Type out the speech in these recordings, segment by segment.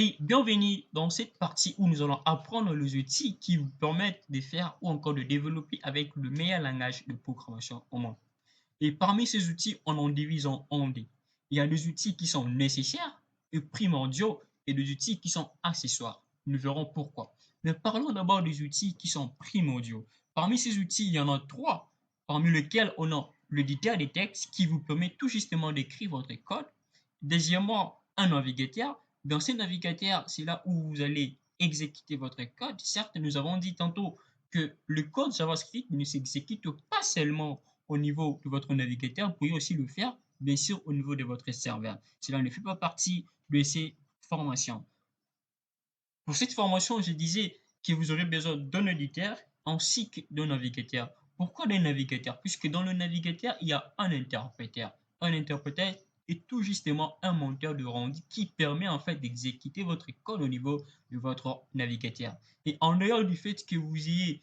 Et bienvenue dans cette partie où nous allons apprendre les outils qui vous permettent de faire ou encore de développer avec le meilleur langage de programmation au monde. Et parmi ces outils, on en divise en deux. Il y a des outils qui sont nécessaires et primordiaux et des outils qui sont accessoires. Nous verrons pourquoi. Mais parlons d'abord des outils qui sont primordiaux. Parmi ces outils, il y en a trois, parmi lesquels on a l'éditeur de texte qui vous permet tout justement d'écrire votre code. Deuxièmement, un navigateur. Dans ce navigateur, c'est là où vous allez exécuter votre code. Certes, nous avons dit tantôt que le code JavaScript ne s'exécute pas seulement au niveau de votre navigateur, vous pouvez aussi le faire, bien sûr, au niveau de votre serveur. Cela ne fait pas partie de ces formations. Pour cette formation, je disais que vous aurez besoin d'un éditeur ainsi que d'un navigateur. Pourquoi d'un navigateur? Puisque dans le navigateur, il y a un interpréteur. Un interpréteur est tout justement un monteur de rendu qui permet en fait d'exécuter votre code au niveau de votre navigateur. Et en dehors du fait que vous ayez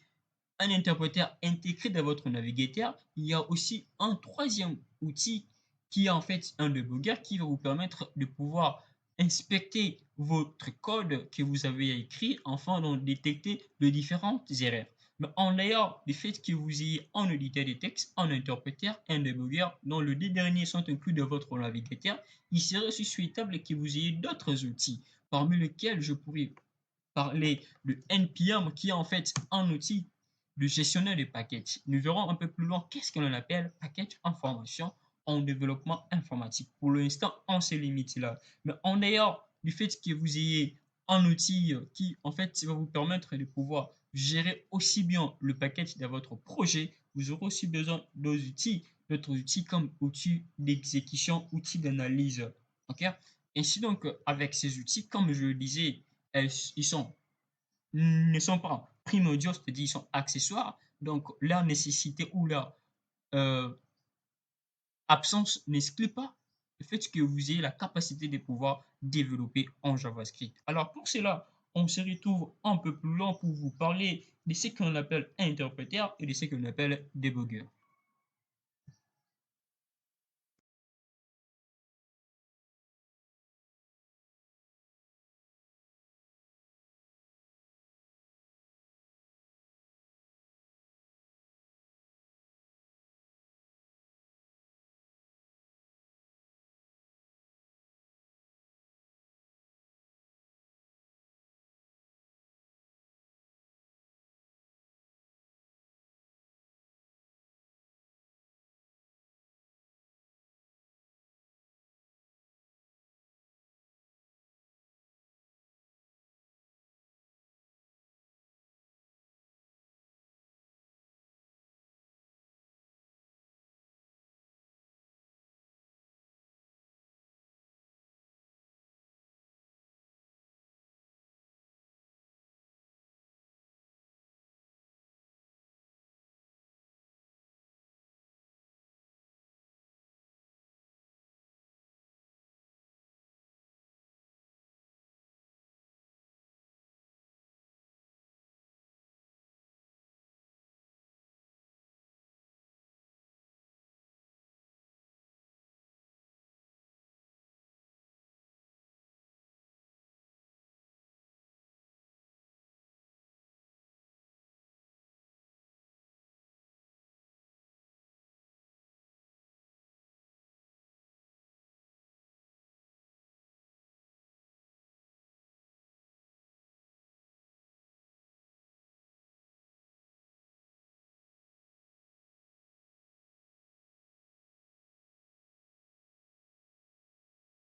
un interpréteur intégré dans votre navigateur, il y a aussi un troisième outil qui est en fait un debugger qui va vous permettre de pouvoir inspecter votre code que vous avez écrit afin de détecter de différentes erreurs. Mais en dehors du fait que vous ayez un éditeur de texte, un interpréteur, un debugger, dont les deux derniers sont inclus dans votre navigateur, il serait aussi souhaitable que vous ayez d'autres outils, parmi lesquels je pourrais parler de NPM, qui est en fait un outil de gestionnaire de packages. Nous verrons un peu plus loin qu'est-ce que l'on appelle package information en développement informatique. Pour l'instant, on se limite là. Mais en dehors du fait que vous ayez un outil qui, en fait, va vous permettre de pouvoir gérer aussi bien le package de votre projet, vous aurez aussi besoin d'autres outils comme outils d'exécution, outils d'analyse. OK? Ainsi donc, avec ces outils, comme je le disais, ils sont ne sont pas primordiaux, c'est-à-dire ils sont accessoires, donc leur nécessité ou leur euh, absence n'exclut pas le fait que vous ayez la capacité de pouvoir développer en JavaScript. Alors pour cela, on se retrouve un peu plus loin pour vous parler de ce qu'on appelle interpréteur et de ce qu'on appelle debugger.